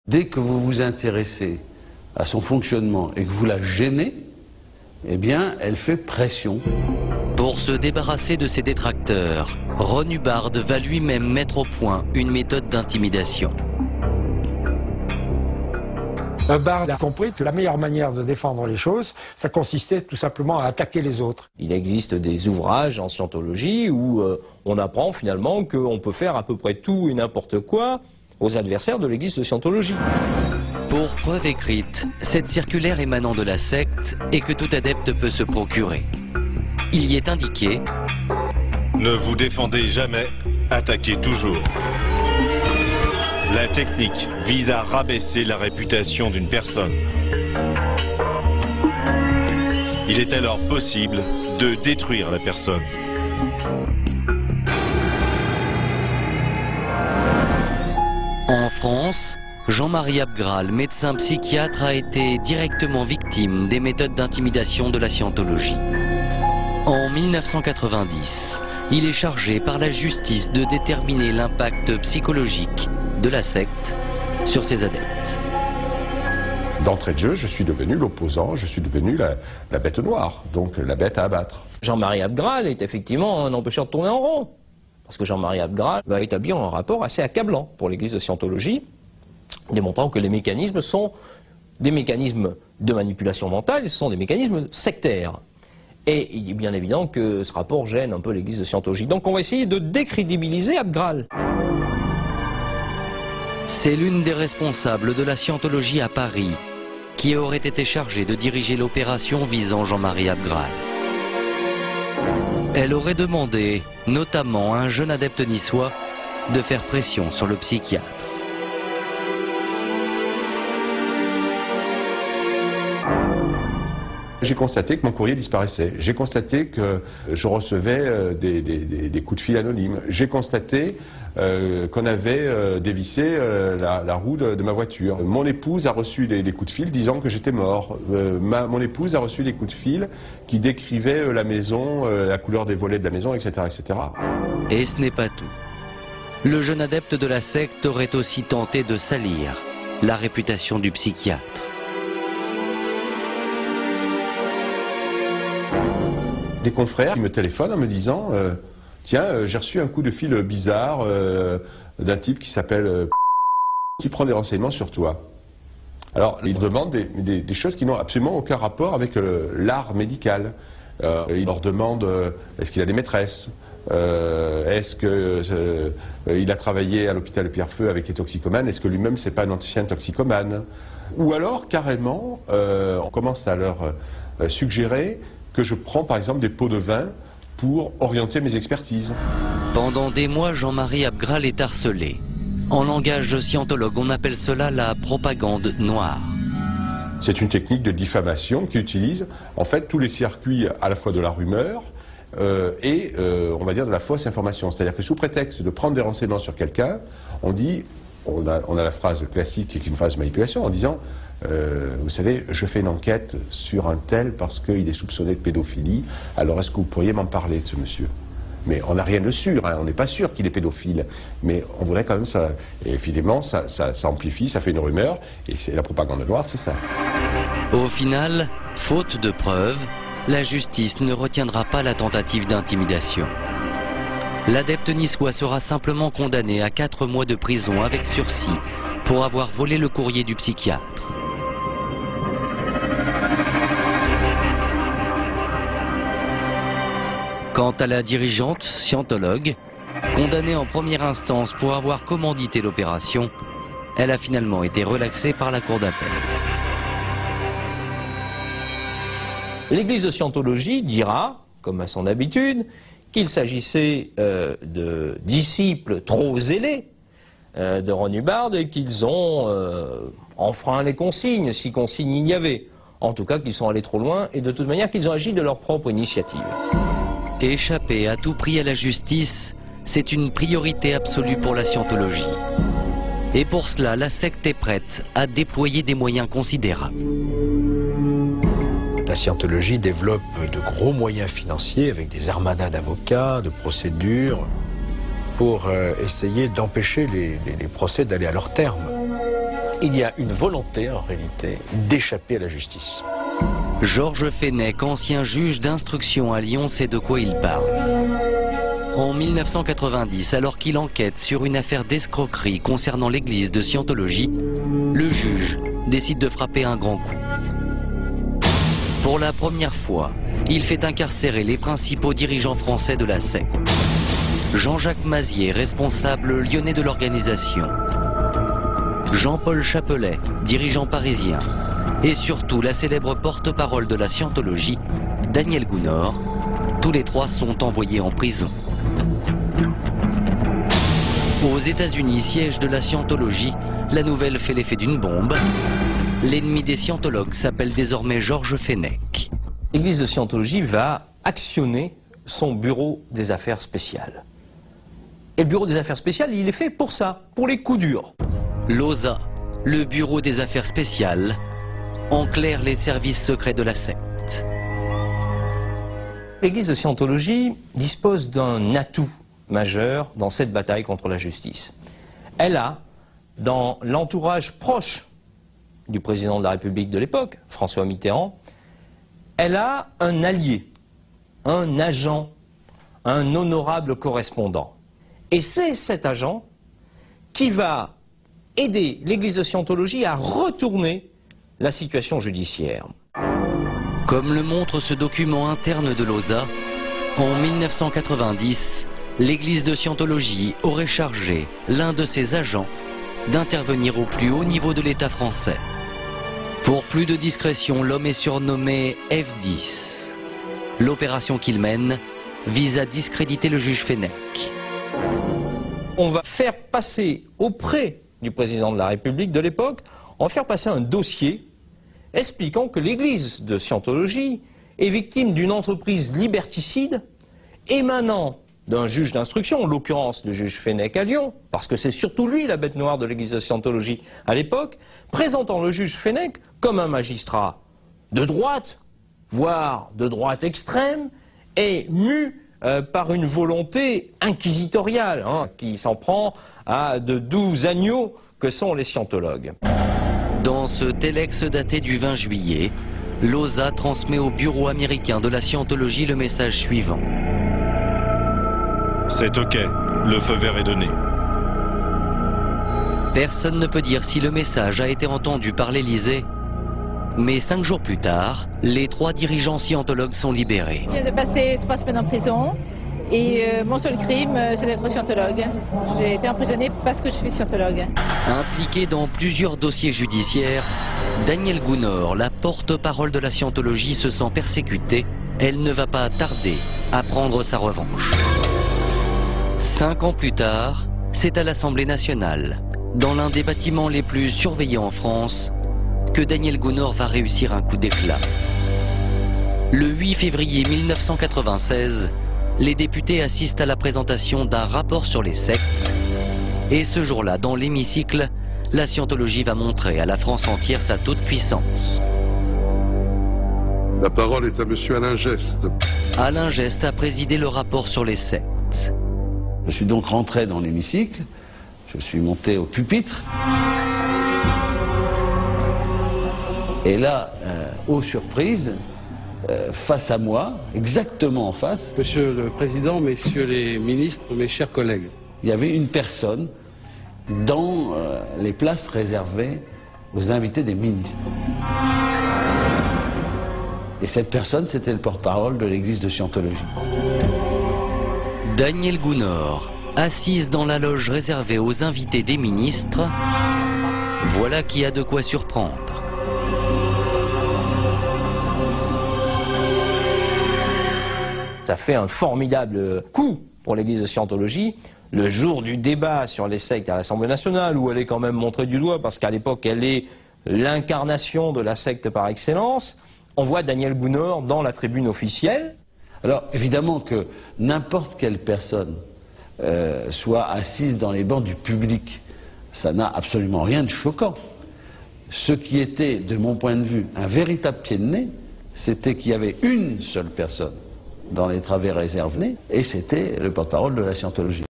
Dès que vous vous intéressez à son fonctionnement et que vous la gênez, eh bien, elle fait pression. Pour se débarrasser de ses détracteurs, Ron Hubbard va lui-même mettre au point une méthode d'intimidation. Hubbard a compris que la meilleure manière de défendre les choses, ça consistait tout simplement à attaquer les autres. Il existe des ouvrages en scientologie où on apprend finalement qu'on peut faire à peu près tout et n'importe quoi aux adversaires de l'église de scientologie. Pour preuve écrite, cette circulaire émanant de la secte et que tout adepte peut se procurer. Il y est indiqué: ne vous défendez jamais, attaquez toujours. La technique vise à rabaisser la réputation d'une personne. Il est alors possible de détruire la personne. En France, Jean-Marie Abgral, médecin psychiatre, a été directement victime des méthodes d'intimidation de la scientologie. En 1990, il est chargé par la justice de déterminer l'impact psychologique de la secte sur ses adeptes. D'entrée de jeu, je suis devenu l'opposant, je suis devenu la bête noire, donc la bête à abattre. Jean-Marie Abgral est effectivement un empêcheur de tourner en rond. Parce que Jean-Marie Abgral va établir un rapport assez accablant pour l'église de Scientologie, démontrant que les mécanismes sont des mécanismes de manipulation mentale et ce sont des mécanismes sectaires. Et il est bien évident que ce rapport gêne un peu l'église de Scientologie. Donc on va essayer de décrédibiliser Abgral. C'est l'une des responsables de la Scientologie à Paris qui aurait été chargée de diriger l'opération visant Jean-Marie Abgral. Elle aurait demandé, notamment à un jeune adepte niçois, de faire pression sur le psychiatre. J'ai constaté que mon courrier disparaissait. J'ai constaté que je recevais des coups de fil anonymes. J'ai constaté qu'on avait dévissé la roue de ma voiture. Mon épouse a reçu des coups de fil disant que j'étais mort. Mon épouse a reçu des coups de fil qui décrivaient la maison, la couleur des volets de la maison, etc., etc. Et ce n'est pas tout. Le jeune adepte de la secte aurait aussi tenté de salir la réputation du psychiatre. Des confrères qui me téléphonent en me disant tiens, j'ai reçu un coup de fil bizarre d'un type qui s'appelle qui prend des renseignements sur toi. Alors, ils demandent des choses qui n'ont absolument aucun rapport avec l'art médical. Ils leur demandent est-ce qu'il a des maîtresses, est-ce qu'il a travaillé à l'hôpital de Pierrefeu avec les toxicomanes, est-ce que lui-même c'est pas un ancien toxicomane. Ou alors, carrément, on commence à leur suggérer que je prends par exemple des pots de vin pour orienter mes expertises. Pendant des mois, Jean-Marie Abgral est harcelé. En langage de scientologue, on appelle cela la propagande noire. C'est une technique de diffamation qui utilise en fait tous les circuits à la fois de la rumeur et on va dire de la fausse information. C'est-à-dire que sous prétexte de prendre des renseignements sur quelqu'un, on a la phrase classique qui est une phrase de manipulation en disant vous savez, je fais une enquête sur un tel parce qu'il est soupçonné de pédophilie, alors est-ce que vous pourriez m'en parler de ce monsieur? Mais on n'a rien de sûr, hein, on n'est pas sûr qu'il est pédophile, mais on voudrait quand même ça. Et évidemment, ça amplifie, ça fait une rumeur, et c'est la propagande noire, c'est ça. Au final, faute de preuves, la justice ne retiendra pas la tentative d'intimidation. L'adepte niçois sera simplement condamné à 4 mois de prison avec sursis pour avoir volé le courrier du psychiatre. Quant à la dirigeante, scientologue, condamnée en première instance pour avoir commandité l'opération, elle a finalement été relaxée par la cour d'appel. L'église de Scientologie dira, comme à son habitude, qu'il s'agissait de disciples trop zélés de Ron Hubbard et qu'ils ont enfreint les consignes, si consignes il y avait. En tout cas qu'ils sont allés trop loin et de toute manière qu'ils ont agi de leur propre initiative. Échapper à tout prix à la justice, c'est une priorité absolue pour la scientologie. Et pour cela, la secte est prête à déployer des moyens considérables. La scientologie développe de gros moyens financiers avec des armadas d'avocats, de procédures, pour essayer d'empêcher les procès d'aller à leur terme. Il y a une volonté, en réalité, d'échapper à la justice. Georges Fenech, ancien juge d'instruction à Lyon, sait de quoi il parle. En 1990, alors qu'il enquête sur une affaire d'escroquerie concernant l'église de Scientologie, le juge décide de frapper un grand coup. Pour la première fois, il fait incarcérer les principaux dirigeants français de la secte. Jean-Jacques Mazier, responsable lyonnais de l'organisation. Jean-Paul Chapelet, dirigeant parisien. Et surtout la célèbre porte-parole de la Scientologie, Daniel Gounod. Tous les trois sont envoyés en prison. Aux États-Unis, siège de la Scientologie, la nouvelle fait l'effet d'une bombe. L'ennemi des scientologues s'appelle désormais Georges Fenech. L'église de Scientologie va actionner son bureau des affaires spéciales. Et le bureau des affaires spéciales, il est fait pour ça, pour les coups durs. L'OSA, le bureau des affaires spéciales, en clair les services secrets de la secte. L'église de Scientologie dispose d'un atout majeur dans cette bataille contre la justice. Elle a, dans l'entourage proche du président de la République de l'époque, François Mitterrand, elle a un allié, un agent, un honorable correspondant. Et c'est cet agent qui va aider l'église de Scientologie à retourner la situation judiciaire. Comme le montre ce document interne de l'OSA, en 1990, l'église de Scientologie aurait chargé l'un de ses agents d'intervenir au plus haut niveau de l'État français. Pour plus de discrétion, l'homme est surnommé F10. L'opération qu'il mène vise à discréditer le juge Fenech. On va faire passer auprès du président de la République de l'époque, on va faire passer un dossier expliquant que l'église de Scientologie est victime d'une entreprise liberticide émanant d'un juge d'instruction, en l'occurrence le juge Fenech à Lyon, parce que c'est surtout lui la bête noire de l'église de Scientologie à l'époque, présentant le juge Fenech comme un magistrat de droite, voire de droite extrême, et mu par une volonté inquisitoriale, qui s'en prend à de doux agneaux que sont les scientologues. Dans ce telex daté du 20 juillet, l'OSA transmet au bureau américain de la Scientologie le message suivant. C'est OK, le feu vert est donné. Personne ne peut dire si le message a été entendu par l'Élysée, mais 5 jours plus tard, les 3 dirigeants scientologues sont libérés. Je viens de passer 3 semaines en prison et mon seul crime, c'est d'être scientologue. J'ai été emprisonné parce que je suis scientologue. Impliqué dans plusieurs dossiers judiciaires, Daniel Gounod, la porte-parole de la Scientologie, se sent persécutée. Elle ne va pas tarder à prendre sa revanche. 5 ans plus tard, c'est à l'Assemblée nationale, dans l'un des bâtiments les plus surveillés en France, que Daniel Gounod va réussir un coup d'éclat. Le 8 février 1996, les députés assistent à la présentation d'un rapport sur les sectes. Et ce jour-là, dans l'hémicycle, la Scientologie va montrer à la France entière sa toute-puissance. La parole est à monsieur Alain Geste. Alain Geste a présidé le rapport sur les sectes. Je suis donc rentré dans l'hémicycle, je suis monté au pupitre. Et là, aux surprises, face à moi, exactement en face, Monsieur le Président, Messieurs les ministres, mes chers collègues, il y avait une personne dans les places réservées aux invités des ministres. Et cette personne, c'était le porte-parole de l'église de Scientologie. Daniel Gounod, assise dans la loge réservée aux invités des ministres, voilà qui a de quoi surprendre. Ça fait un formidable coup pour l'église de Scientologie. Le jour du débat sur les sectes à l'Assemblée nationale, où elle est quand même montrée du doigt, parce qu'à l'époque, elle est l'incarnation de la secte par excellence, on voit Daniel Gounod dans la tribune officielle. Alors, évidemment que n'importe quelle personne soit assise dans les bancs du public, ça n'a absolument rien de choquant. Ce qui était, de mon point de vue, un véritable pied de nez, c'était qu'il y avait une seule personne dans les travées réservées, et c'était le porte-parole de la Scientologie.